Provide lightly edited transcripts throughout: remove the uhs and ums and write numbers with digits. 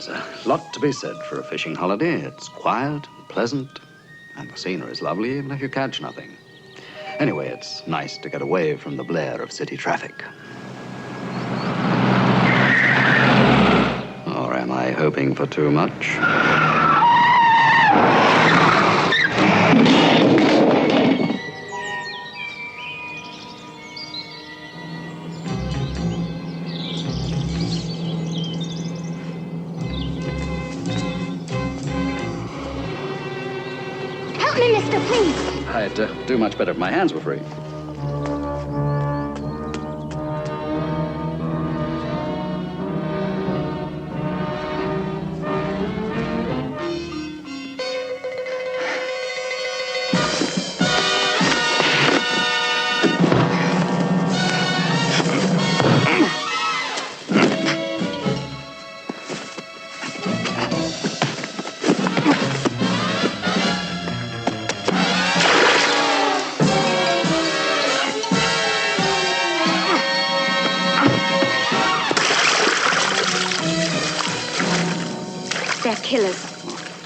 There's a lot to be said for a fishing holiday. It's quiet, pleasant, and the scenery is lovely even if you catch nothing. Anyway, it's nice to get away from the blare of city traffic. Or am I hoping for too much? Help me, mister, please. I'd do much better if my hands were free. They're killers.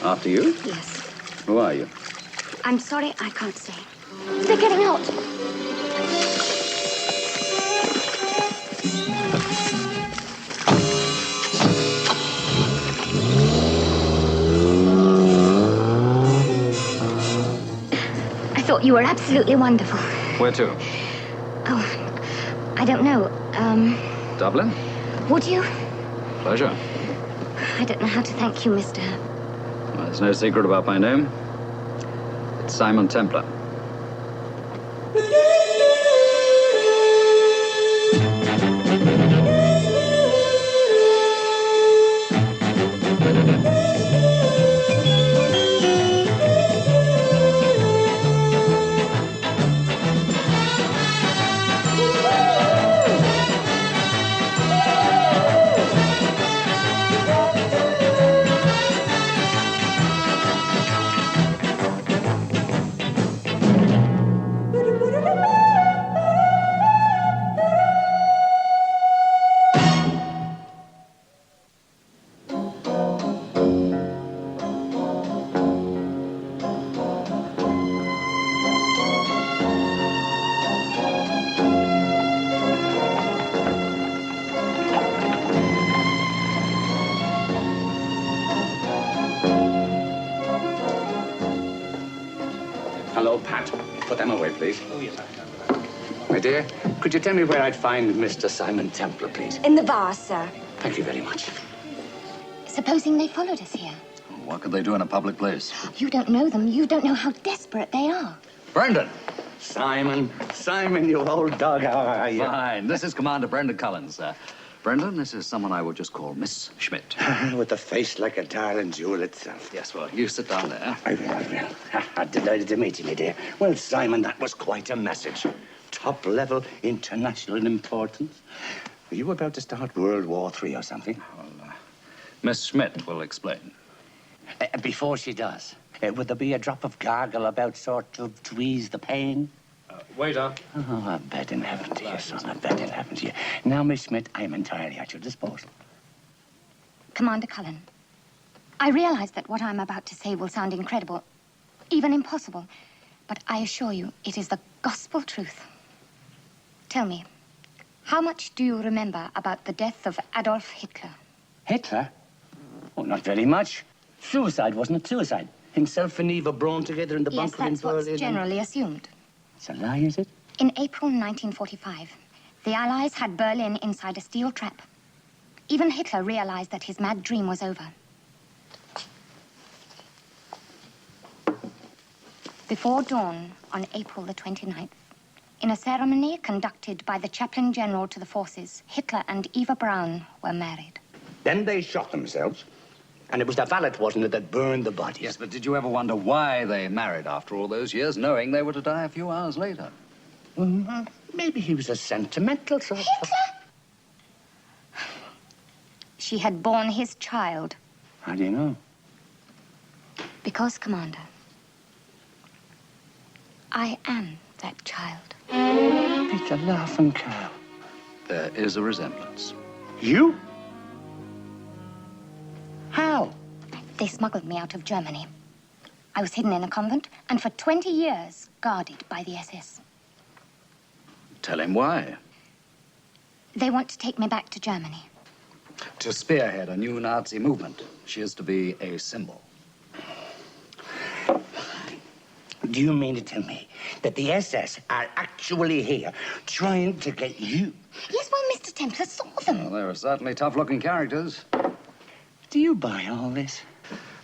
After you? Yes. Who are you? I'm sorry, I can't say. They're getting out. I thought you were absolutely wonderful. Where to? Oh, I don't know. Dublin? Would you? Pleasure. I don't know how to thank you, mister. Well, there's no secret about my name. It's Simon Templar. Hello, Pat. Put them away, please. Oh, yes, my dear, could you tell me where I'd find Mr. Simon Templar, please? In the vase, sir. Thank you very much. Supposing they followed us here. What could they do in a public place? You don't know them. You don't know how desperate they are. Brendan! Simon, you old dog, how are you? Fine. This is Commander Brendan Cullens. Brendan, this is someone I will just call Miss Schmidt. With a face like a darling jewel itself. Yes, well, you sit down there. I will. Delighted to meet you, my dear. Well, Simon, that was quite a message. Top-level international importance. Are you about to start World War III or something? Well, Miss Schmidt will explain. Before she does, would there be a drop of gargle about sort of to ease the pain? Waiter. Oh, I bet in heaven to you, son. I bet in heaven to you. Now, Miss Schmidt, I am entirely at your disposal. Commander Cullen, I realize that what I'm about to say will sound incredible, even impossible, but I assure you it is the gospel truth. Tell me, how much do you remember about the death of Adolf Hitler? Hitler? Oh, not very much. Suicide, wasn't it? Suicide. Himself and Eva Braun together in the Yes, bunker in that's what's Berlin. generally assumed. It's a lie, is it? In April 1945, the Allies had Berlin inside a steel trap. Even Hitler realized that his mad dream was over. Before dawn on April the 29th, in a ceremony conducted by the chaplain general to the forces, Hitler and Eva Braun were married. Then they shot themselves, and it was the valet, wasn't it, that burned the bodies? Yes, but did you ever wonder why they married after all those years, knowing they were to die a few hours later? Maybe he was a sentimental sort of... Hitler? She had borne his child. How do you know? Because, Commander, I am that child. It's a laughing cow. There is a resemblance. You? They smuggled me out of Germany. I was hidden in a convent, and for 20 years guarded by the SS. Tell him why. They want to take me back to Germany. To spearhead a new Nazi movement. She is to be a symbol. Do you mean to tell me that the SS are actually here trying to get you? Yes, well, Mr. Templar saw them. Well, they were certainly tough-looking characters. Do you buy all this?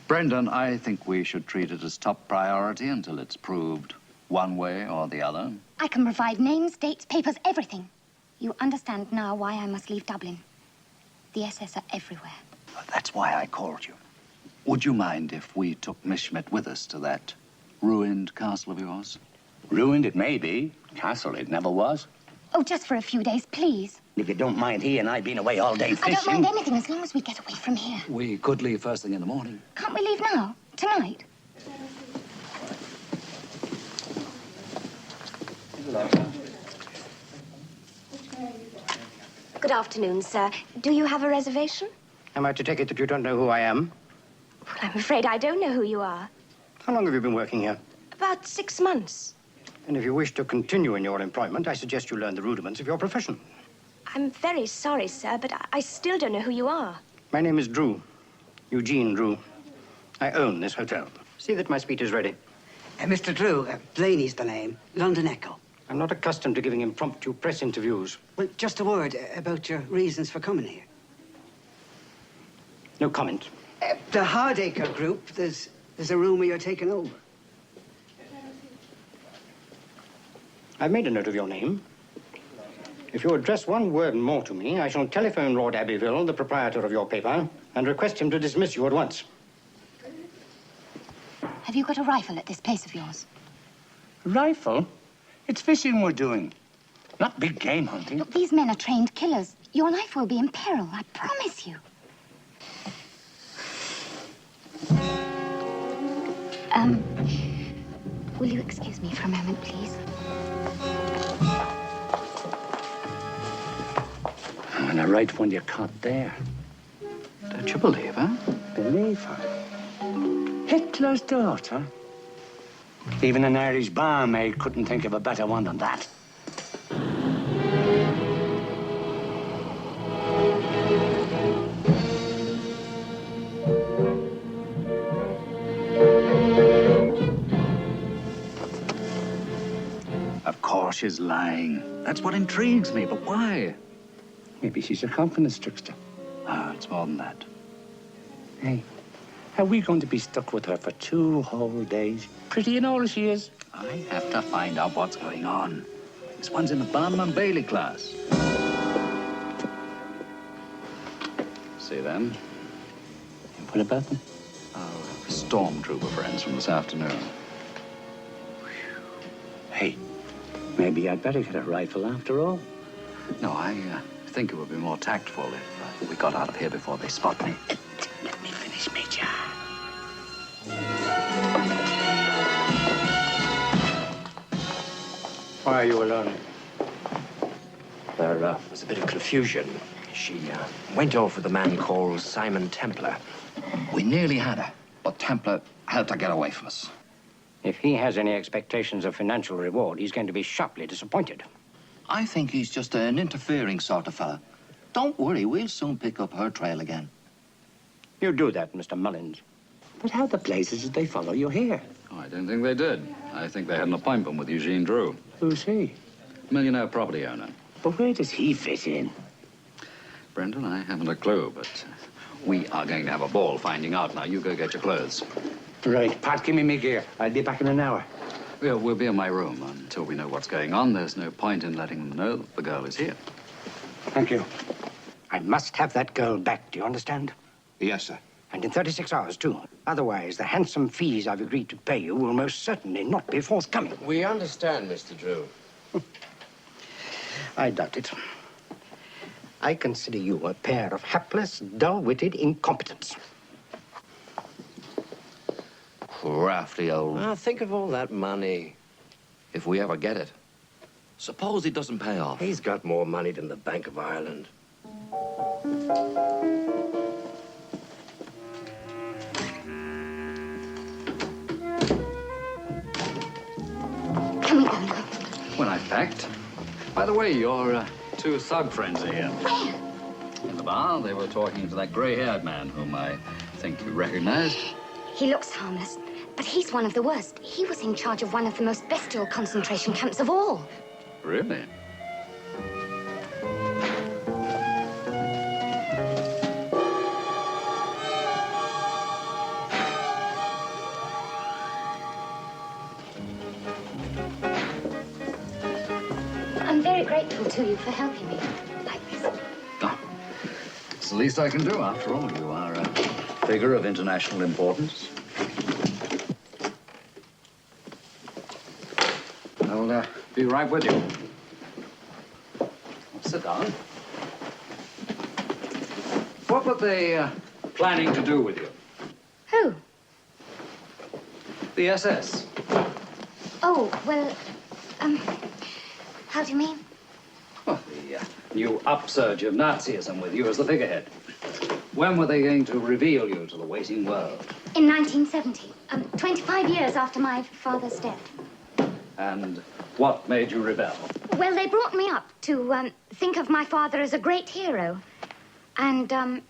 Brendan, I think we should treat it as top priority until it's proved one way or the other. I can provide names, dates, papers, everything. You understand now why I must leave Dublin. The SS are everywhere. Well, that's why I called you. Would you mind if we took Miss Schmidt with us to that ruined castle of yours? Ruined it may be. Castle it never was. Oh, just for a few days, please. If you don't mind he and I being away all day fishing... I don't mind anything as long as we get away from here. We could leave first thing in the morning. Can't we leave now? Tonight? Good afternoon, sir. Do you have a reservation? Am I to take it that you don't know who I am? Well, I'm afraid I don't know who you are. How long have you been working here? About 6 months. And if you wish to continue in your employment, I suggest you learn the rudiments of your profession. I'm very sorry, sir, but I still don't know who you are. My name is Drew. Eugene Drew. I own this hotel. See that my speech is ready. Mr. Drew, Blaney's the name. London Echo. I'm not accustomed to giving impromptu press interviews. Well, just a word about your reasons for coming here. No comment. The Hardacre Group, there's a rumor you're taking over. I've made a note of your name. If you address one word more to me, I shall telephone Lord Abbeville, the proprietor of your paper, and request him to dismiss you at once. Have you got a rifle at this place of yours? Rifle? It's fishing we're doing, not big game hunting. Look, these men are trained killers. Your life will be in peril, I promise you. Will you excuse me for a moment, please? And a right one you caught there. Don't you believe her? Believe her? Hitler's daughter? Even an Irish barmaid couldn't think of a better one than that. Of course she's lying. That's what intrigues me, but why? Maybe she's a confidence trickster. Ah, it's more than that. Hey, are we going to be stuck with her for 2 whole days? Pretty and all as she is. I have to find out what's going on. This one's in the Barnum and Bailey class. See them? What about them? Stormtrooper friends from this afternoon. Hey, maybe I'd better get a rifle after all. No, I think it would be more tactful if we got out of here before they spot me. Let me finish, Major. Why are you alone? There was a bit of confusion. She went off with a man called Simon Templar. We nearly had her, but Templar helped her get away from us. If he has any expectations of financial reward, he's going to be sharply disappointed. I think he's just an interfering sort of fella. Don't worry, we'll soon pick up her trail again. You do that, Mr. Mullins. But how the blazes did they follow you here? Oh, I don't think they did. I think they had an appointment with Eugene Drew. Who's he? Millionaire property owner. But where does he fit in? Brendan, I haven't a clue, but we are going to have a ball finding out. Now, you go get your clothes. Right, Pat, give me my gear. I'll be back in an hour. Yeah, we'll be in my room. Until we know what's going on, there's no point in letting them know that the girl is here. Thank you. I must have that girl back, do you understand? Yes, sir. And in 36 hours, too. Otherwise, the handsome fees I've agreed to pay you will most certainly not be forthcoming. We understand, Mr. Drew. I doubt it. I consider you a pair of hapless, dull-witted incompetents. Crafty old... Now, think of all that money. If we ever get it. Suppose it doesn't pay off. He's got more money than the Bank of Ireland. fact. By the way, your two thug friends are here. Where? In the bar, they were talking to that gray-haired man whom I think you recognized. He looks harmless, but he's one of the worst. He was in charge of one of the most bestial concentration camps of all. Really? I'm very grateful to you for helping me like this. Oh, it's the least I can do, after all. You are a figure of international importance. I'll be right with you. Sit down. What were they planning to do with you? Who? The SS. Oh, well, how do you mean? Well, the new upsurge of Nazism with you as the figurehead. When were they going to reveal you to the waiting world? In 1970, 25 years after my father's death. And what made you rebel? Well, they brought me up to think of my father as a great hero. And then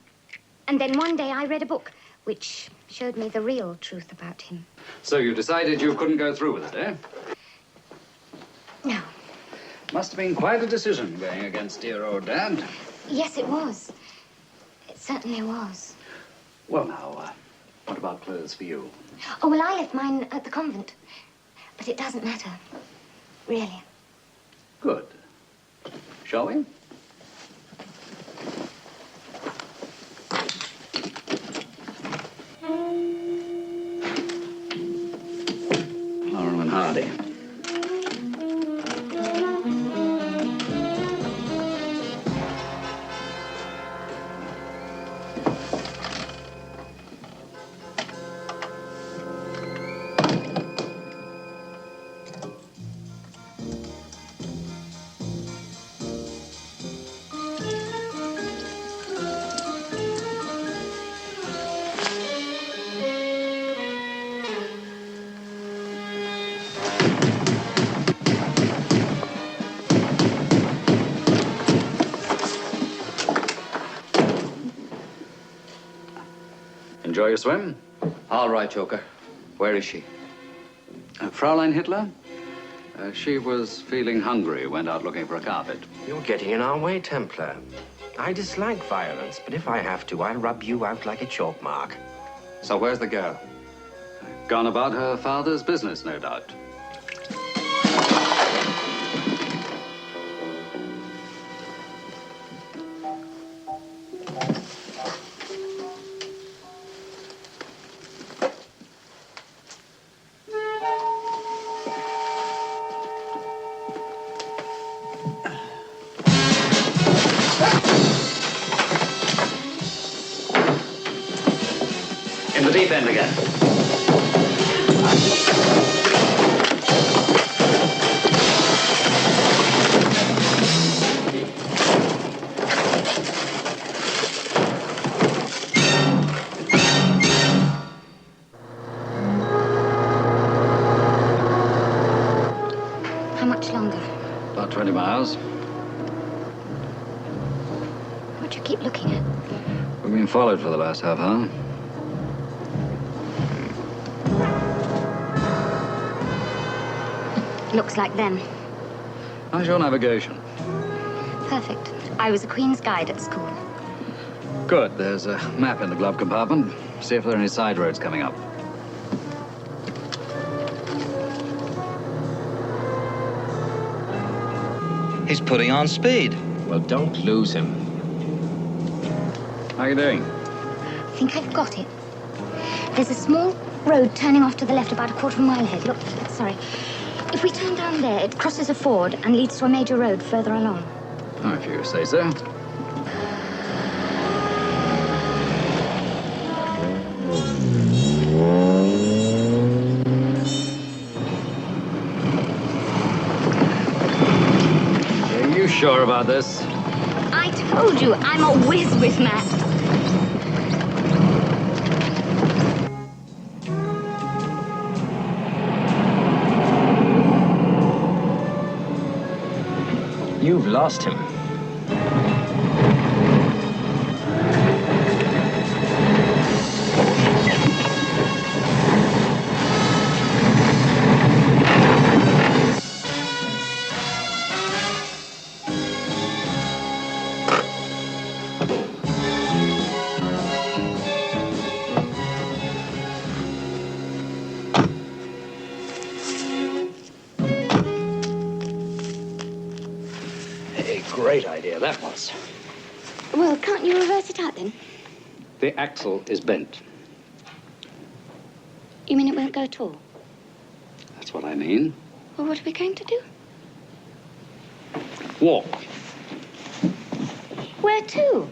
one day I read a book which showed me the real truth about him. So you decided you couldn't go through with it, eh? No. Must have been quite a decision going against dear old Dad. Yes, it was. It certainly was. Well, now, what about clothes for you? Oh, well, I left mine at the convent. But it doesn't matter. Really. Good. Shall we? Lauren and Hardy. Enjoy your swim? All right, Joker. Where is she? Fraulein Hitler? She was feeling hungry, went out looking for a carpet. You're getting in our way, Templar. I dislike violence, but if I have to, I'll rub you out like a chalk mark. So where's the girl? Gone about her father's business, no doubt. In the deep end again. How much longer? About 20 miles. What do you keep looking at? We've been followed for the last half hour. Looks like them. How's your navigation? Perfect. I was a Queen's guide at school. Good. There's a map in the glove compartment. See if there are any side roads coming up. He's putting on speed. Well, don't lose him. How are you doing? I think I've got it. There's a small road turning off to the left about a quarter of a mile ahead. Look, sorry. If we turn down there, it crosses a ford and leads to a major road further along. Oh, if you say so. Are you sure about this? I told you, I'm a whiz with maps. You've lost him. Great idea that was. Well, can't you reverse it out then? The axle is bent. You mean it won't go at all? That's what I mean. Well, what are we going to do? Walk. Where to?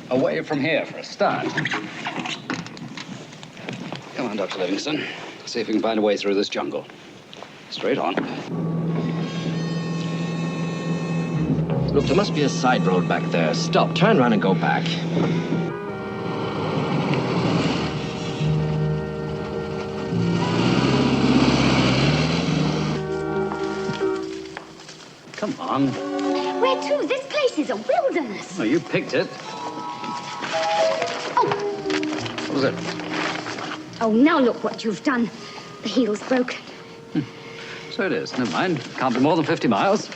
Away from here for a start. Come on, Dr. Livingston. See if we can find a way through this jungle. Straight on. Look, there must be a side road back there. Stop, turn around and go back. Come on. Where to? This place is a wilderness. Oh, you picked it. Oh. What was it? Oh, now look what you've done. The heel's broken. So it is. Never mind. Can't be more than 50 miles.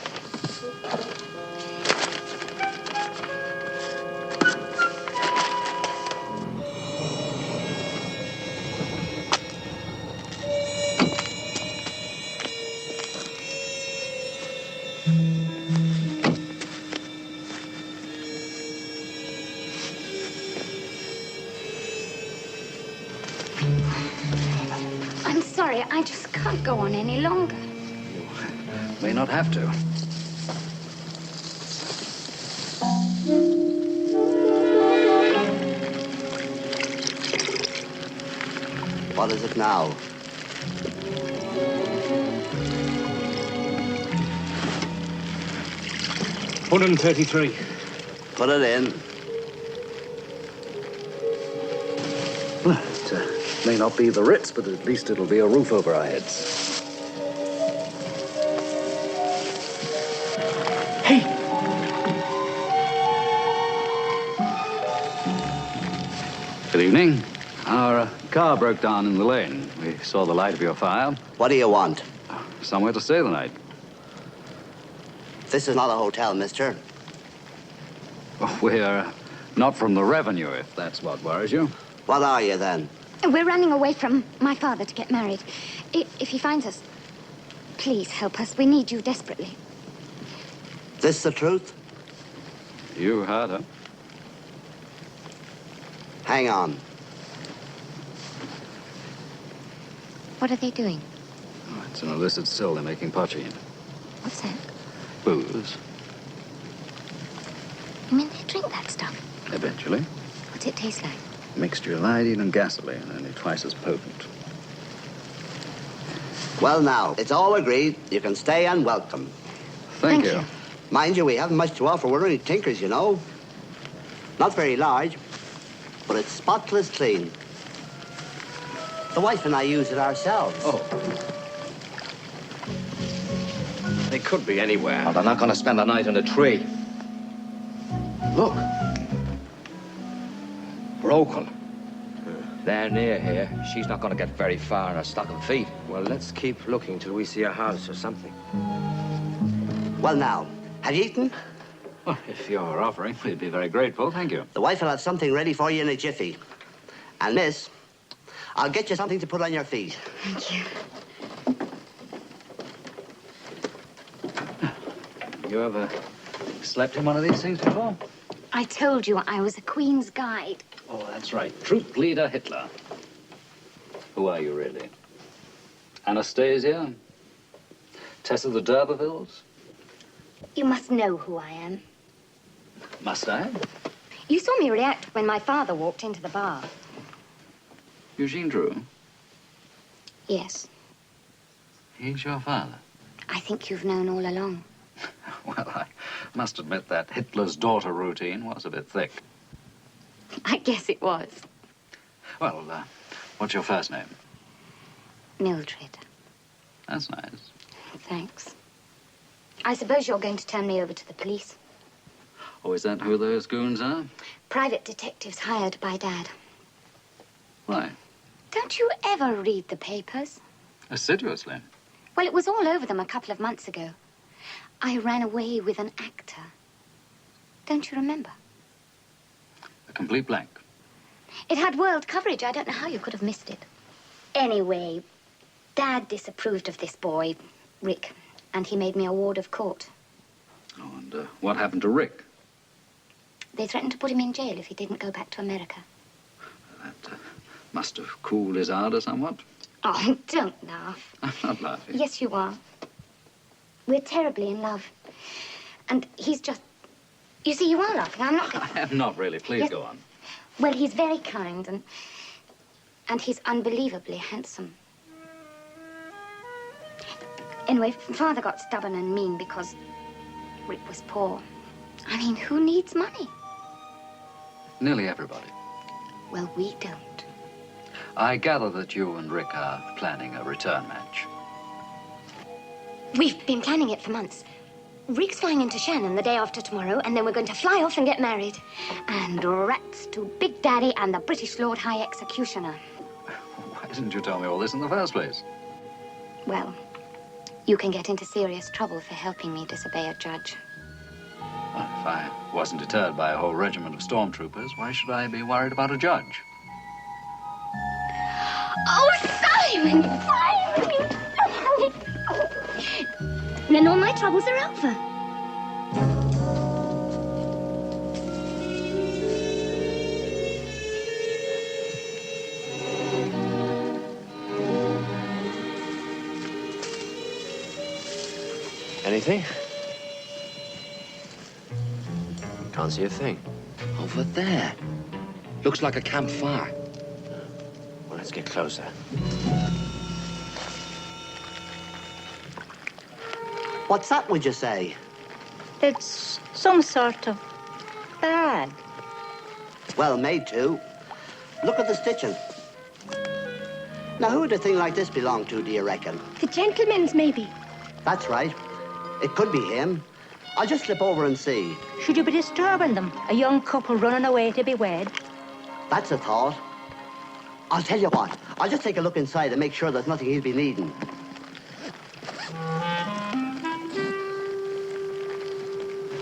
I'm sorry, I just can't go on any longer. You may not have to. What is it now? $133. Put it in. Well, it may not be the Ritz, but at least it'll be a roof over our heads. Good evening. Our car broke down in the lane. We saw the light of your fire. What do you want? Somewhere to stay the night. This is not a hotel, mister. We're not from the revenue, if that's what worries you. What are you, then? We're running away from my father to get married. If he finds us, please help us. We need you desperately. This the truth? You heard her. Hang on. What are they doing? Oh, it's an illicit still they're making poaching. What's that? Booze. You mean they drink that stuff? Eventually. What's it taste like? Mixture of iodine and gasoline, only twice as potent. Well, now, it's all agreed. You can stay and welcome. Thank you. Mind you, we haven't much to offer. We're only tinkers, you know. Not very large, but it's spotless clean. The wife and I use it ourselves. Oh. They could be anywhere. Oh, they're not going to spend the night in a tree. Look. Broken. They're near here. She's not going to get very far in her stocking feet. Well, let's keep looking till we see a house or something. Well, now, have you eaten? Well, if you're offering, we'd be very grateful. Thank you. The wife will have something ready for you in a jiffy. And, miss, I'll get you something to put on your feet. Thank you. You ever slept in one of these things before? I told you I was a Queen's guide. Oh, that's right. Troop leader Hitler. Who are you, really? Anastasia? Tessa the D'Urbervilles? You must know who I am. Must I? You saw me react when my father walked into the bar. Eugene Drew? Yes. He's your father? I think you've known all along. Well, I must admit that Hitler's daughter routine was a bit thick. I guess it was. Well, what's your first name? Mildred. That's nice. Thanks. I suppose you're going to turn me over to the police. Oh, is that who those goons are? Private detectives hired by Dad. Why? Don't you ever read the papers? Assiduously. Well, it was all over them a couple of months ago. I ran away with an actor. Don't you remember? A complete blank. It had world coverage. I don't know how you could have missed it. Anyway, Dad disapproved of this boy, Rick, and he made me a ward of court. Oh, and what happened to Rick? They threatened to put him in jail if he didn't go back to America. That must have cooled his ardor somewhat. Oh, don't laugh. I'm not laughing. Yes, you are. We're terribly in love. And he's just... You see, you are laughing. I'm not... I am not really. Please Yes. go on. Well, he's very kind and he's unbelievably handsome. Anyway, Father got stubborn and mean because Rick was poor. I mean, who needs money? Nearly everybody. Well, we don't. I gather that you and Rick are planning a return match. We've been planning it for months. Rick's flying into Shannon the day after tomorrow, and then we're going to fly off and get married. And rats to Big Daddy and the British Lord High Executioner. Why didn't you tell me all this in the first place? Well, you can get into serious trouble for helping me disobey a judge. Well, if I wasn't deterred by a whole regiment of stormtroopers, why should I be worried about a judge? Oh, Simon! Simon! You Simon! Oh. Then all my troubles are over. Anything? Can't see a thing. Over there. Looks like a campfire. Well, let's get closer. What's that, would you say? It's some sort of bag. Well made, too. Look at the stitching. Now, who would a thing like this belong to, do you reckon? The gentleman's, maybe. That's right. It could be him. I'll just slip over and see. Should you be disturbing them? A young couple running away to be wed? That's a thought. I'll tell you what. I'll just take a look inside and make sure there's nothing he'll be needing.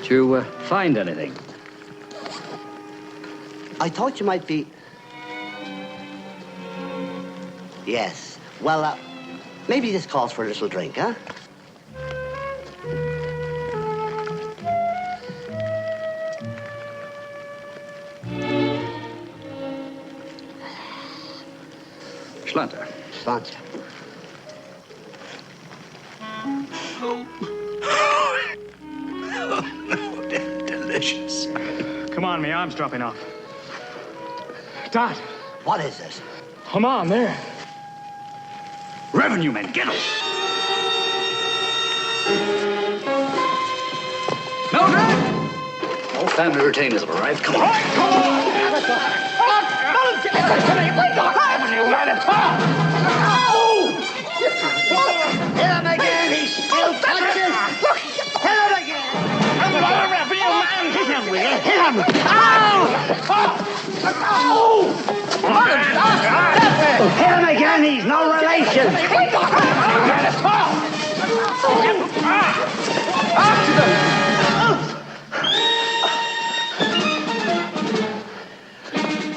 Did you find anything? I thought you might be... Yes. Well, maybe this calls for a little drink, huh? Schlanter. Schlanter. Oh, delicious. Come on, my arm's dropping off. Dad. What is it? Come on, there. Revenue men, get them. Mildred! All family retainers have arrived. Come on. Come on! Hit him again! He still touches! Look! Hit him again! Hit him, will you? Hit him! Hit him again! He's no relation! After them!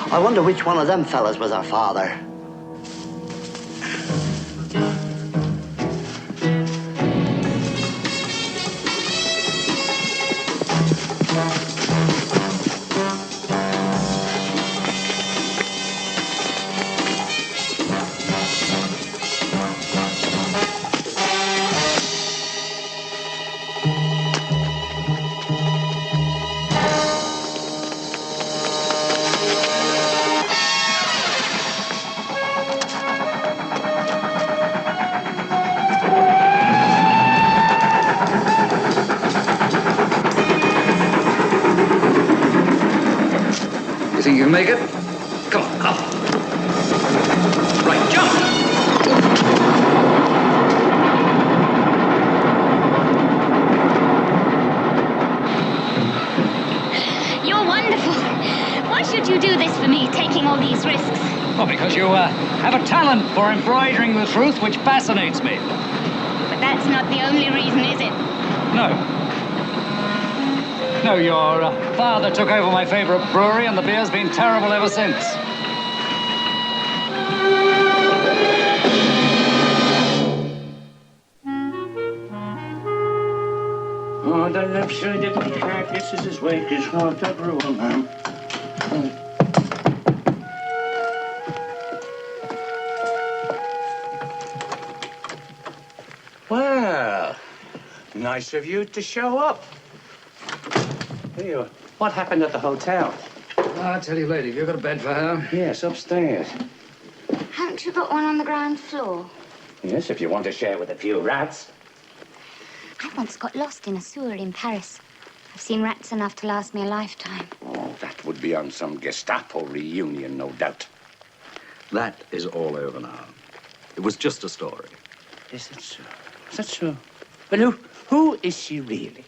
I wonder which one of them fellas was our father. You think you can make it? Come on, up. Right, jump! because you have a talent for embroidering the truth, which fascinates me. But that's not the only reason, is it? No. No, your father took over my favorite brewery, and the beer's been terrible ever since. Oh, the left side of the carcass is as white as hot every woman. Well, nice of you to show up. Here you are. What happened at the hotel? I'll tell you later. Have you got a bed for her? Yes, upstairs. Haven't you got one on the ground floor? Yes, if you want to share with a few rats. I once got lost in a sewer in Paris. I've seen rats enough to last me a lifetime. Oh, that would be on some Gestapo reunion, no doubt. That is all over now. It was just a story. Is it so? Is that so? Well, who is she really?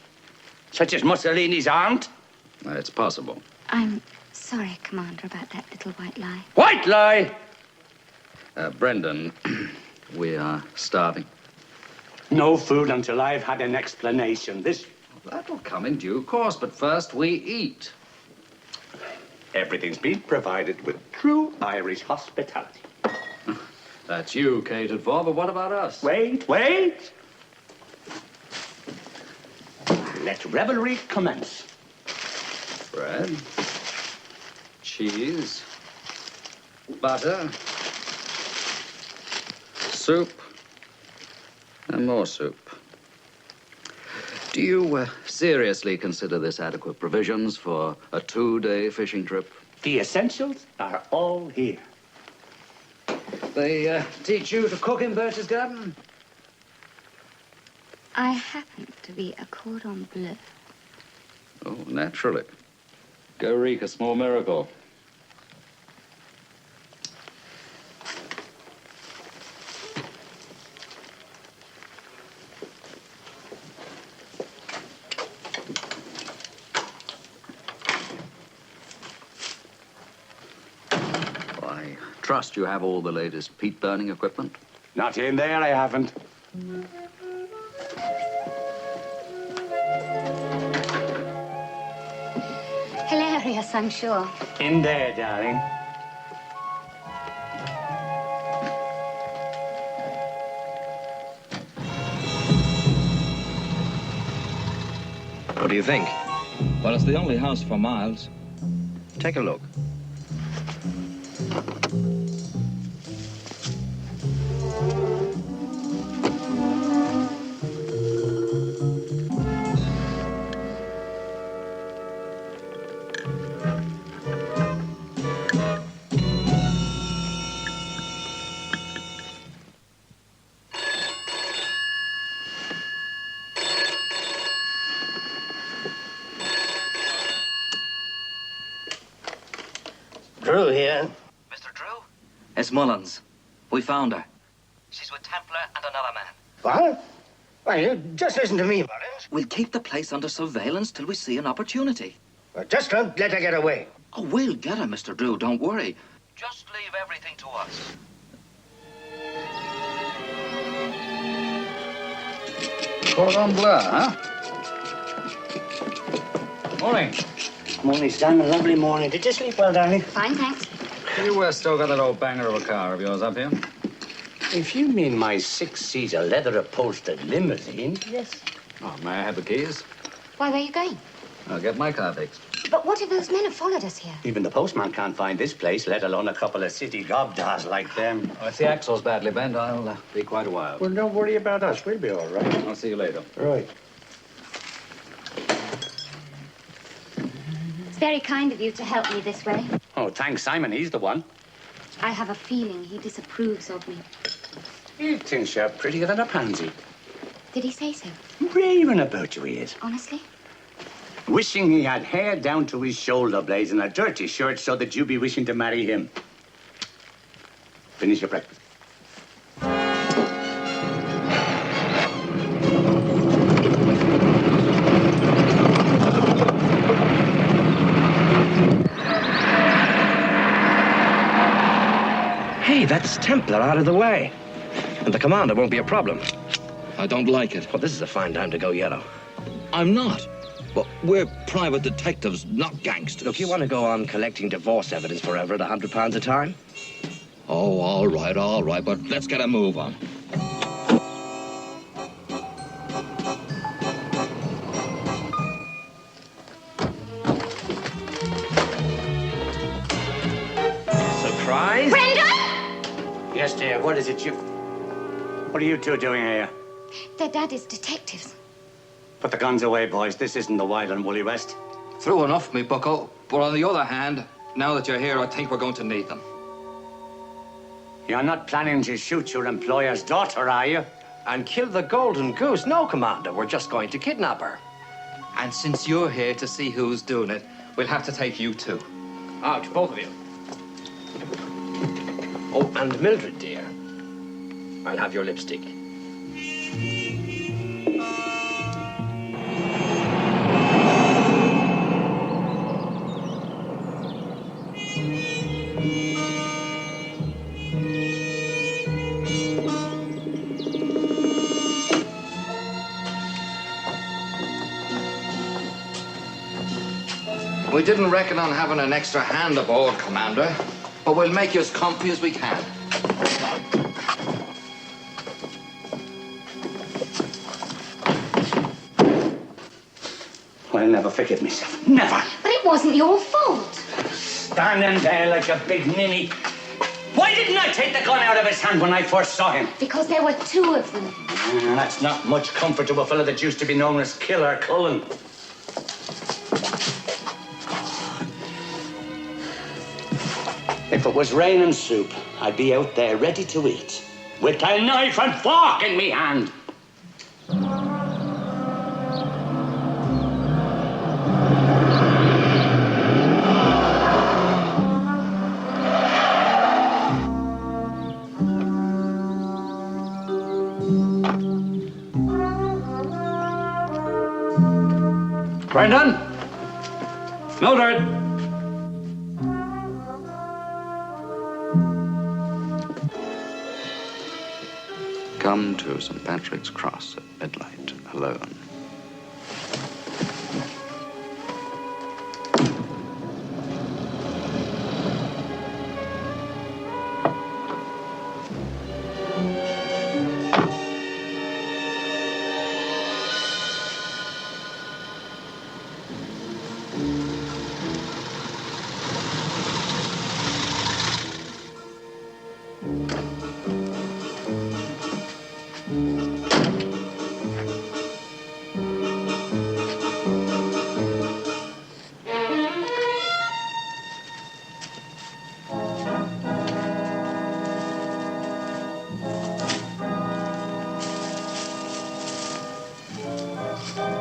Such as Mussolini's aunt? It's possible. I'm sorry, Commander, about that little white lie. White lie! Brendan, we are starving. No food until I've had an explanation. That'll come in due course, but first we eat. Everything's been provided with true Irish hospitality. That's you catered for, but what about us? Wait. Let revelry commence. Bread, cheese, butter, soup, and more soup. Do you seriously consider this adequate provisions for a 2-day fishing trip? The essentials are all here. They teach you to cook in Birch's garden? I happen to be a cordon bleu. Oh, naturally. Go wreak a small miracle. I trust you have all the latest peat burning equipment. Not in there, I haven't. Hilarious, I'm sure. In there, darling. What do you think? Well, it's the only house for miles. Take a look. Drew here. Mr. Drew? It's Mullins. We found her. She's with Templar and another man. What? Well, you just listen to me, Mullins. We'll keep the place under surveillance till we see an opportunity. Well, just don't let her get away. Oh, we'll get her, Mr. Drew. Don't worry. Just leave everything to us. Cordon bleu, huh? Morning. Morning, Stan. A lovely morning. Did you sleep well, darling? Fine, thanks. You still got that old banger of a car of yours up here? If you mean my 6-seater leather-upholstered limousine, yes. Oh, may I have the keys? Why, where are you going? I'll get my car fixed. But what if those men have followed us here? Even the postman can't find this place, let alone a couple of city gobdars like them. Oh, if the axle's badly bent, I'll be quite a while. Well, don't worry about us. We'll be all right. I'll see you later. Right. It's very kind of you to help me this way. Oh, thanks, Simon. He's the one. I have a feeling he disapproves of me. He thinks you're prettier than a pansy. Did he say so? Raving about you, he is. Honestly? Wishing he had hair down to his shoulder blades and a dirty shirt so that you'd be wishing to marry him. Finish your breakfast. It's Templar out of the way. And the commander won't be a problem. I don't like it. Well, this is a fine time to go yellow. I'm not. But we're private detectives, not gangsters. Look, you want to go on collecting divorce evidence forever at £100 a time? Oh, all right, but let's get a move on. Surprise? Brenda! Yes, dear, what is it you... What are you two doing here? Their dad is detectives. Put the guns away, boys. This isn't the wild and woolly West. True enough, me bucko. But on the other hand, now that you're here, I think we're going to need them. You're not planning to shoot your employer's daughter, are you? And kill the golden goose? No, Commander. We're just going to kidnap her. And since you're here to see who's doing it, we'll have to take you too. Out, both of you. Oh, and Mildred, dear. I'll have your lipstick. We didn't reckon on having an extra hand aboard, Commander, but we'll make you as comfy as we can. I'll never forgive myself. Never. But it wasn't your fault. Standing there like a big ninny. Why didn't I take the gun out of his hand when I first saw him? Because there were two of them. That's not much comfort to a fellow that used to be known as Killer Cullen. If it was raining soup, I'd be out there ready to eat, with a knife and fork in me hand. Brendan? Mildred? Come to St. Patrick's Cross at midnight, alone.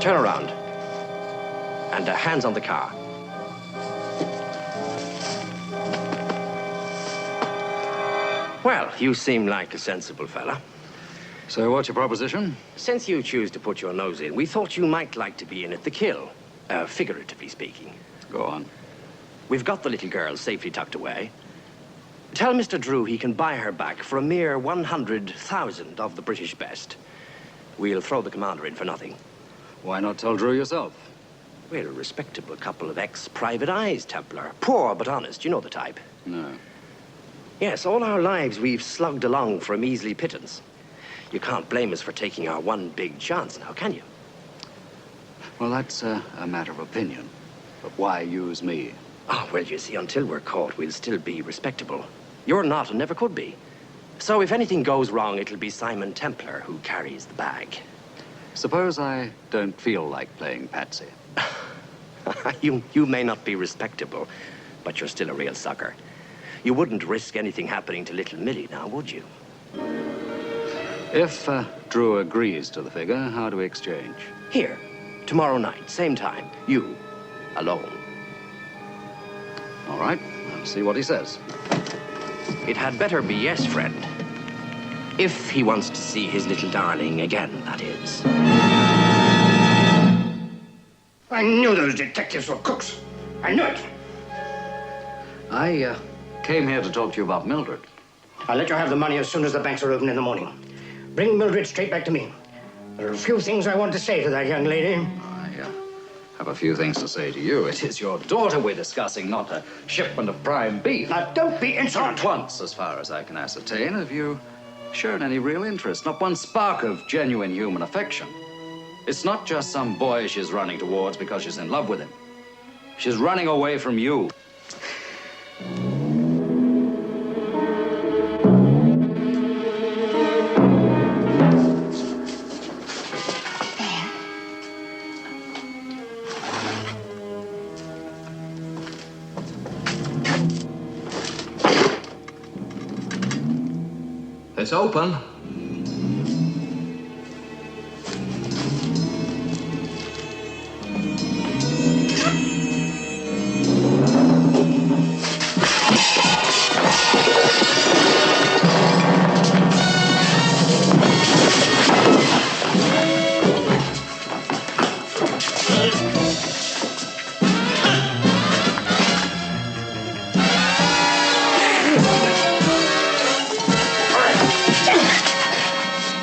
Turn around. And hands on the car. Well, you seem like a sensible fella. So what's your proposition? Since you choose to put your nose in, we thought you might like to be in at the kill, figuratively speaking. Go on. We've got the little girl safely tucked away. Tell Mr. Drew he can buy her back for a mere 100,000 of the British best. We'll throw the commander in for nothing. Why not tell Drew yourself? We're a respectable couple of ex-private eyes, Templar. Poor but honest, you know the type. No. Yes, all our lives we've slugged along for a measly pittance. You can't blame us for taking our one big chance now, can you? Well, that's a matter of opinion. But why use me? Oh, well, you see, until we're caught, we'll still be respectable. You're not and never could be. So if anything goes wrong, it'll be Simon Templar who carries the bag. Suppose I don't feel like playing patsy. You may not be respectable, but you're still a real sucker. You wouldn't risk anything happening to little Millie now, would you? If Drew agrees to the figure, how do we exchange? Here, tomorrow night, same time. You, alone. All right, I'll see what he says. It had better be yes, friend. If he wants to see his little darling again, that is. I knew those detectives were crooks. I knew it. I came here to talk to you about Mildred. I'll let you have the money as soon as the banks are open in the morning. Bring Mildred straight back to me. There are a few things I want to say to that young lady. I have a few things to say to you. It is your daughter we're discussing, not a shipment of prime beef. Now, don't be insolent. Not once, as far as I can ascertain, have you shown any real interest, not one spark of genuine human affection. It's not just some boy she's running towards because she's in love with him. She's running away from you. It's open.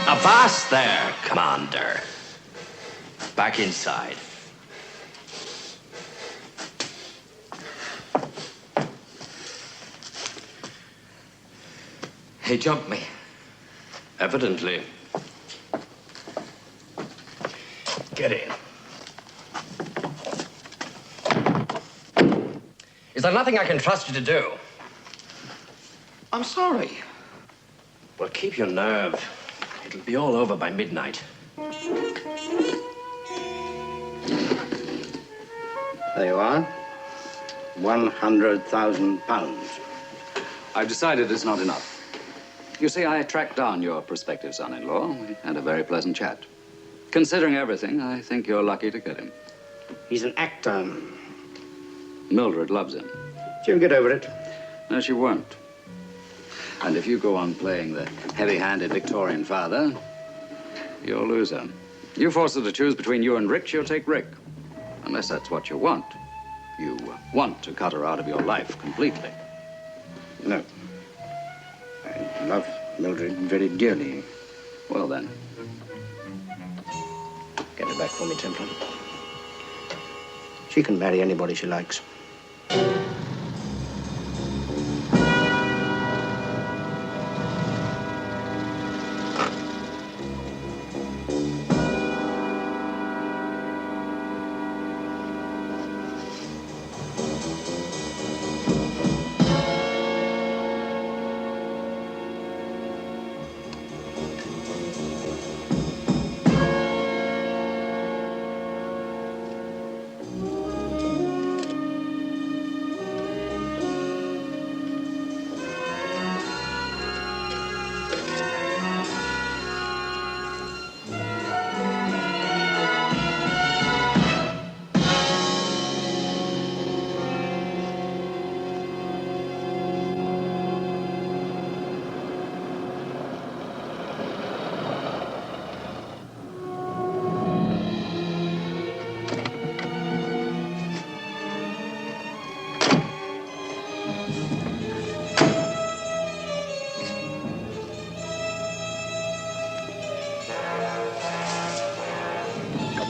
Avast there, Commander. Back inside. He jumped me. Evidently. Get in. Is there nothing I can trust you to do? I'm sorry. Well, keep your nerve. It'll be all over by midnight. There you are. £100,000. I've decided it's not enough. You see, I tracked down your prospective son-in-law. We had a very pleasant chat. Considering everything, I think you're lucky to get him. He's an actor. Mildred loves him. She'll get over it. No, she won't. And if you go on playing the heavy-handed Victorian father, you'll lose her. You force her to choose between you and Rick, she'll take Rick. Unless that's what you want. You want to cut her out of your life completely. No. I love Mildred very dearly. Well, then. Get her back for me, Templar. She can marry anybody she likes.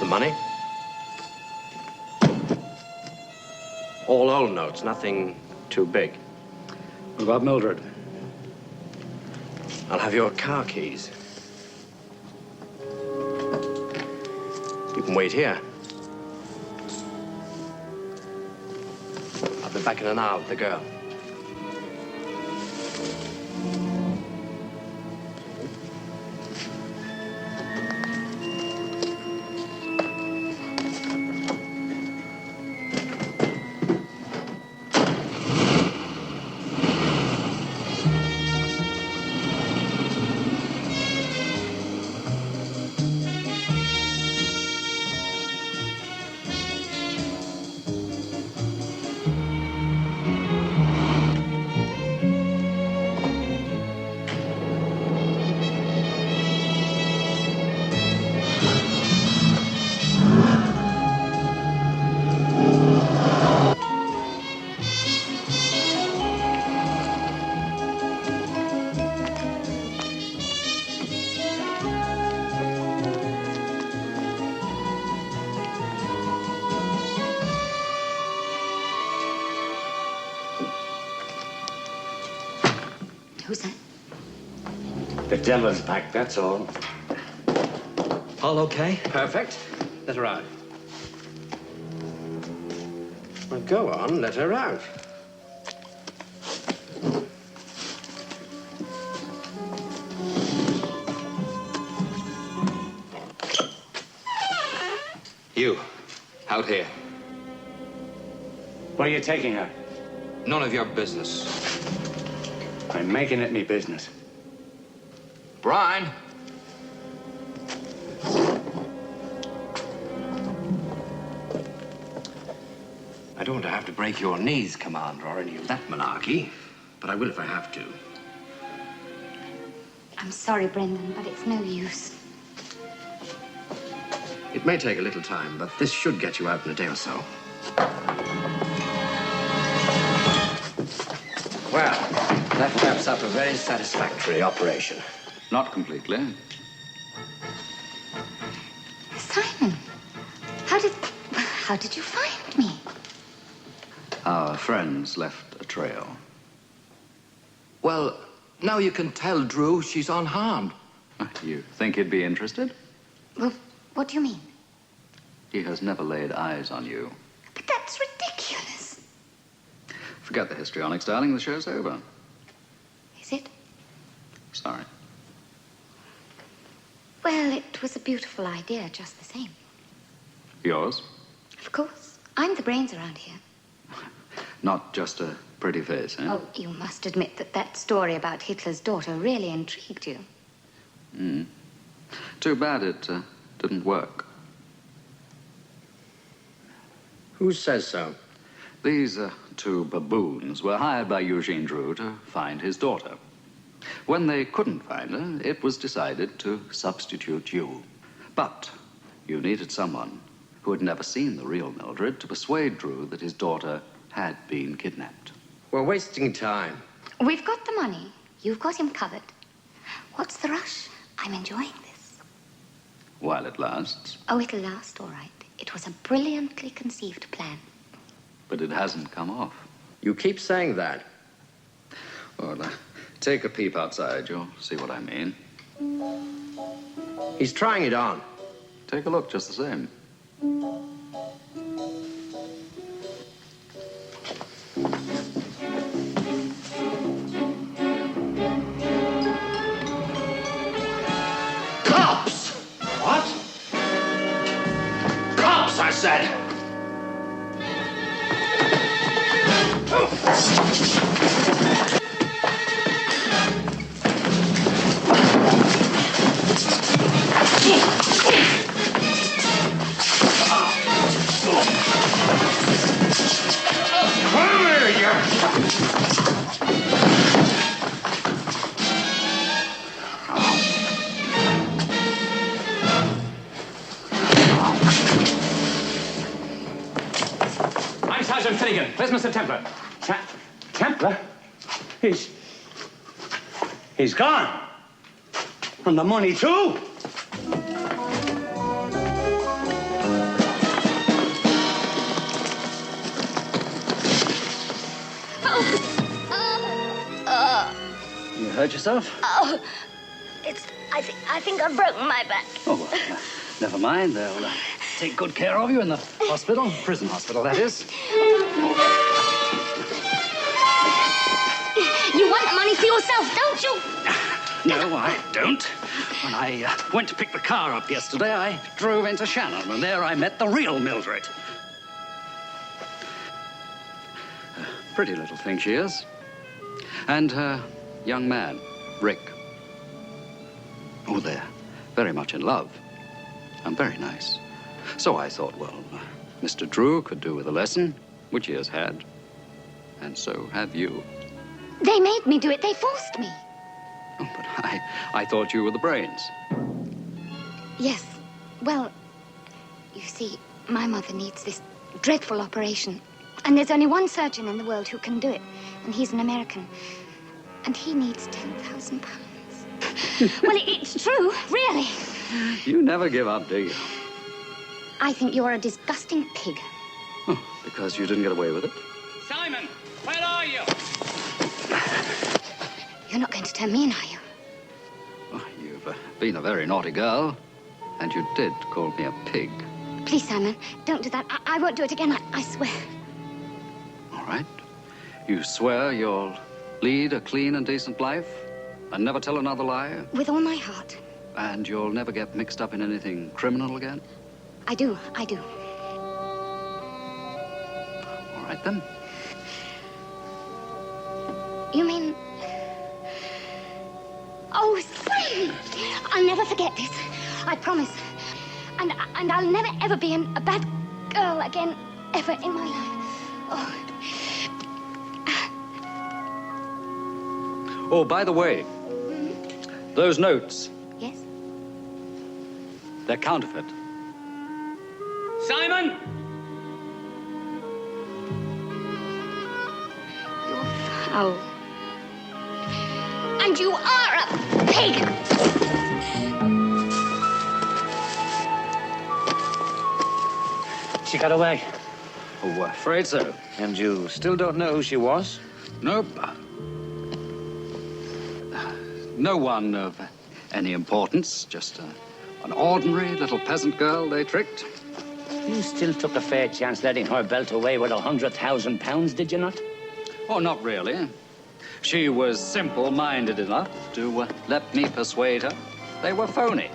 Money? All old notes, nothing too big. What about Mildred? I'll have your car keys. You can wait here. I'll be back in an hour with the girl. devil's back, that's all. All okay? Perfect. Let her out. Well, go on, let her out. You, out here. Where are you taking her? None of your business. I'm making it me business. Brian! I don't want to have to break your knees, Commander, or any of that malarkey, but I will if I have to. I'm sorry, Brendan, but it's no use. It may take a little time, but this should get you out in a day or so. Well, that wraps up a very satisfactory operation. Not completely. Simon, how did you find me? Our friends left a trail. Well, now you can tell Drew she's unharmed. You think he'd be interested? Well, what do you mean? He has never laid eyes on you. But that's ridiculous. Forget the histrionics, darling. The show's over. Is it? Sorry. Well, it was a beautiful idea, just the same. Yours? Of course. I'm the brains around here. Not just a pretty face, eh? Oh, you must admit that that story about Hitler's daughter really intrigued you. Too bad it didn't work. Who says so? These two baboons were hired by Eugene Drew to find his daughter. When they couldn't find her, it was decided to substitute you. But you needed someone who had never seen the real Mildred to persuade Drew that his daughter had been kidnapped. We're wasting time. We've got the money. You've got him covered. What's the rush? I'm enjoying this. While it lasts. Oh, it'll last, all right. It was a brilliantly conceived plan. But it hasn't come off. You keep saying that. Well, take a peep outside. You'll see what I mean. He's trying it on. Take a look just the same. Cops! What? Cops, I said! I'm Sergeant Finnegan. Where's Mr. Templar? Templar? He's gone. And the money, too. You hurt yourself? Oh, I think I've broken my back. Oh, well, never mind. They'll take good care of you in the hospital. Prison hospital, that is. You want the money for yourself, don't you? No, I don't. When I went to pick the car up yesterday, I drove into Shannon, and there I met the real Mildred. Pretty little thing she is. And her young man, Rick. Oh, they're very much in love. And very nice. So I thought, well, Mr. Drew could do with a lesson, which he has had. And so have you. They made me do it. They forced me. Oh, but I thought you were the brains. Yes. Well, you see, my mother needs this dreadful operation. And there's only one surgeon in the world who can do it. And he's an American. And he needs £10,000. Well, it's true, really. You never give up, do you? I think you're a disgusting pig. Oh, because you didn't get away with it? Simon, where are you? You're not going to turn me in, are you? Oh, You've been a very naughty girl, and you did call me a pig. Please, Simon, don't do that. I won't do it again, I swear. All right. You swear you'll lead a clean and decent life and never tell another lie? With all my heart. And you'll never get mixed up in anything criminal again? I do. All right, then. You mean... Oh, Simon! I'll never forget this. I promise. And I'll never, ever be a bad girl again, ever in my life. Oh, by the way, those notes, Yes? they're counterfeit. Simon! You're foul. And you are a pig! She got away. Oh, afraid so. And you still don't know who she was? Nope. No one of any importance, just an ordinary little peasant girl they tricked. You still took a fair chance letting her belt away with £100,000, did you not? Oh, not really. She was simple-minded enough to let me persuade her they were phony.